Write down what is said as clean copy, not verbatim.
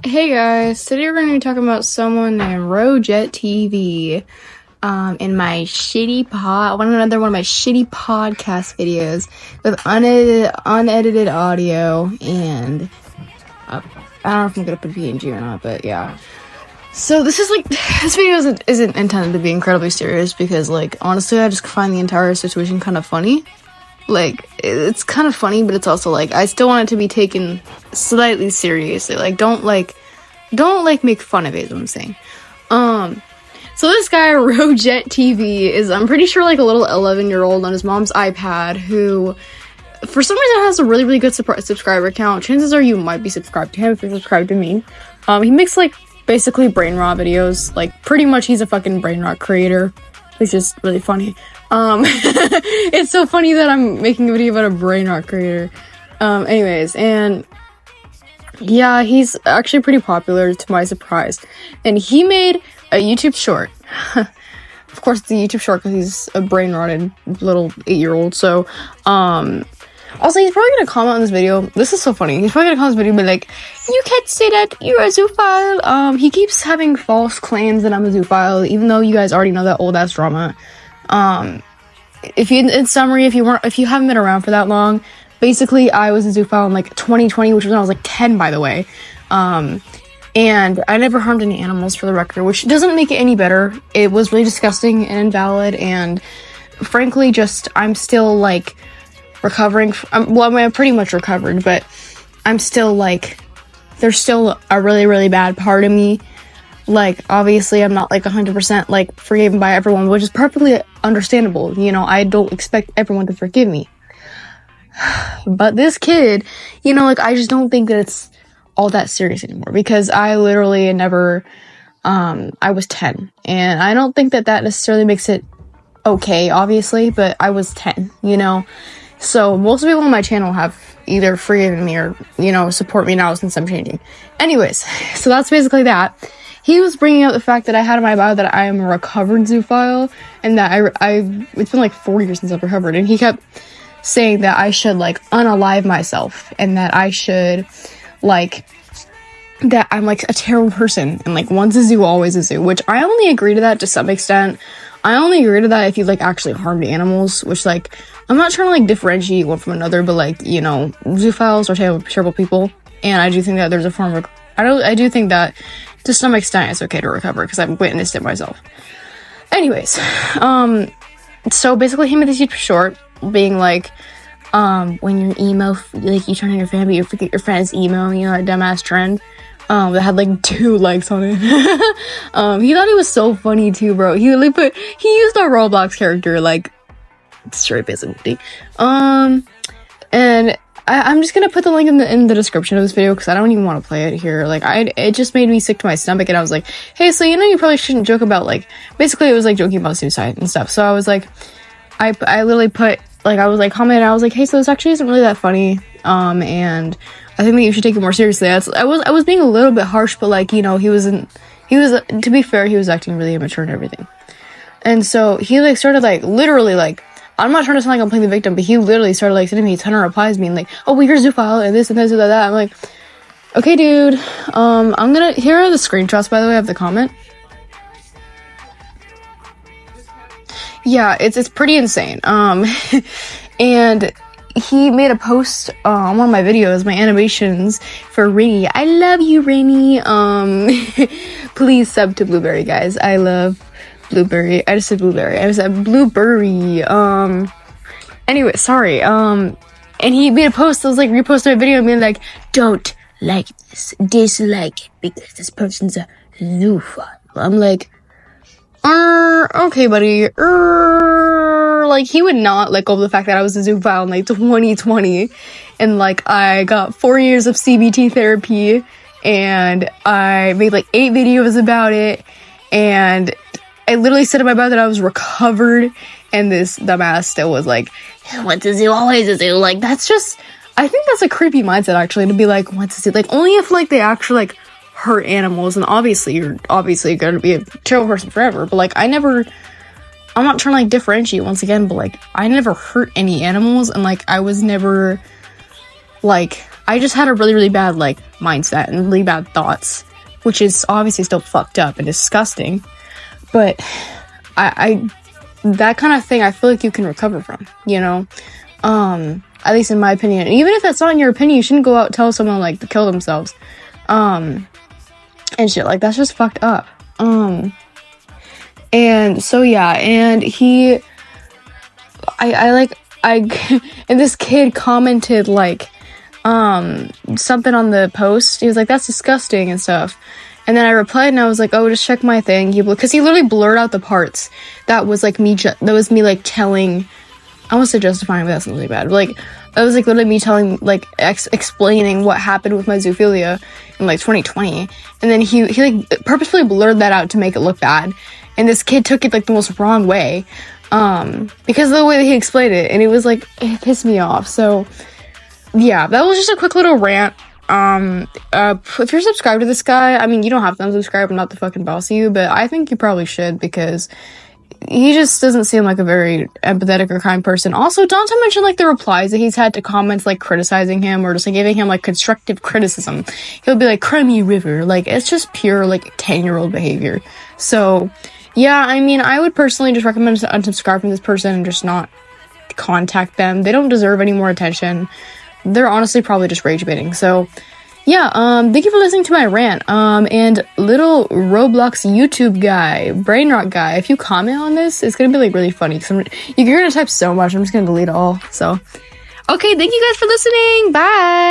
Hey guys, today we're going to be talking about someone named RoJetTV in my another one of my shitty podcast videos with unedited audio, and I don't know if I'm going to put PNG or not, but yeah. So this video isn't intended to be incredibly serious because, like, honestly, I just find the entire situation kind of funny. Like, it's kind of funny, but it's also, like, I still want it to be taken slightly seriously. Like, don't make fun of it, is what I'm saying. So this guy, RoJetTV, is, I'm pretty sure, like, a little 11-year-old on his mom's iPad who, for some reason, has a really, really good subscriber count. Chances are you might be subscribed to him if you're subscribed to me. He makes, like, basically brain rot videos. Like, pretty much he's a fucking brain rot creator, which is really funny. It's so funny that I'm making a video about a brain rot creator. Anyways, and yeah, he's actually pretty popular to my surprise. And he made a YouTube short. Of course, it's a YouTube short because he's a brain rotted little 8-year-old. So, also, he's probably gonna comment on this video. This is so funny. He's probably gonna comment on this video and be like, "You can't say that you're a zoophile." He keeps having false claims that I'm a zoophile, even though you guys already know that old ass drama. In summary, if you haven't been around for that long, basically I was a zoophile in like 2020, which was when I was like 10, by the way. And I never harmed any animals, for the record, which doesn't make it any better. It was really disgusting and invalid, and frankly, I'm still like recovering. I'm pretty much recovered, but I'm still like, there's still a really, really bad part of me. Like, obviously, I'm not like 100% like forgiven by everyone, which is perfectly understandable. You know, I don't expect everyone to forgive me. But this kid, you know, like, I just don't think that it's all that serious anymore, because I literally never, I was 10, and I don't think that necessarily makes it okay, obviously, but I was 10, you know? So most people on my channel have either forgiven me or, you know, support me now since I'm changing. Anyways, so that's basically that. He was bringing up the fact that I had in my bio that I am a recovered zoophile, and that it's been like 4 years since I've recovered, and he kept saying that I should, like, unalive myself, and that I should, like, that I'm, like, a terrible person, and, like, once a zoo, always a zoo, which I only agree to that to some extent. I only agree to that if you, like, actually harmed animals, which, like, I'm not trying to, like, differentiate one from another, but, like, you know, zoophiles are terrible people, and I do think that there's a form of, I do think that to some extent it's okay to recover, because I've witnessed it myself. Anyways, so basically he made this YouTube short being like, when your email, like, you turn on your family, you forget your friend's email, you know, that dumbass trend, that had like 2 likes on it. He thought it was so funny too, bro. He used a Roblox character, like, straight basically. And I'm just gonna put the link in the description of this video, because I don't even want to play it here. Like, it just made me sick to my stomach, and I was like, hey, so, you know, you probably shouldn't joke about, like, basically it was like joking about suicide and stuff. So I was like, I literally put, like, I was like, commenting, I was like, hey, so this actually isn't really that funny, and I think that you should take it more seriously. I was being a little bit harsh, but, like, you know, to be fair, he was acting really immature and everything. And so he, like, started, like, literally, like, I'm not trying to sound like I'm playing the victim, but he literally started, like, sending me a ton of replies being like, oh, well, you're a zoophile, and this and this and that. I'm like, okay, dude, here are the screenshots, by the way, of the comment. Yeah, it's pretty insane. And he made a post on one of my videos, my animations for Rainy. I love you, Rainy. Please sub to Blueberry, guys. I love Blueberry. I just said Blueberry. I said Blueberry. Anyway, sorry. And he made a post that was like reposting my video and being like, don't like this, dislike it, because this person's a zoophile. I'm like, okay, buddy. Like, he would not let go of the fact that I was a zoophile in, like, 2020, and, like, I got 4 years of CBT therapy, and I made, like, 8 videos about it, and I literally said in my bio that I was recovered, and this dumbass still was like, once a zoo, always a zoo. Like, that's just, I think that's a creepy mindset, actually, to be like, once a zoo. Like, only if, like, they actually, like, hurt animals, and obviously you're gonna be a terrible person forever, but, like, I'm not trying to, like, differentiate once again, but, like, I never hurt any animals, and, like, I was never Like, I just had a really, really bad, like, mindset and really bad thoughts, which is obviously still fucked up and disgusting. But I that kind of thing, I feel like you can recover from, you know? At least in my opinion. And even if that's not in your opinion, you shouldn't go out and tell someone, like, to kill themselves. And shit, like, that's just fucked up. And so, yeah, and and this kid commented, like, something on the post. He was like, that's disgusting and stuff. And then I replied and I was like, oh, just check my thing. Because he literally blurred out the parts that was like me, like telling, I want to say justifying, but that's not really bad. But, like, it was like literally me telling, like, explaining what happened with my zoophilia in like 2020. And then he like purposefully blurred that out to make it look bad. And this kid took it like the most wrong way. Because of the way that he explained it. And it was like, it pissed me off. So yeah, that was just a quick little rant. If you're subscribed to this guy, I mean, you don't have to unsubscribe, I'm not the fucking boss of you, but I think you probably should, because he just doesn't seem like a very empathetic or kind person. Also, not to mention, like, the replies that he's had to comments, like, criticizing him or just, like, giving him, like, constructive criticism. He'll be like, cry me a river. Like, it's just pure, like, 10-year-old behavior. So, yeah, I mean, I would personally just recommend to unsubscribe from this person and just not contact them. They don't deserve any more attention. They're honestly probably just rage baiting. So, yeah, thank you for listening to my rant. And little Roblox YouTube guy, brain rot guy, if you comment on this, it's gonna be, like, really funny, because you're gonna type so much, I'm just gonna delete it all. So, okay, thank you guys for listening. Bye!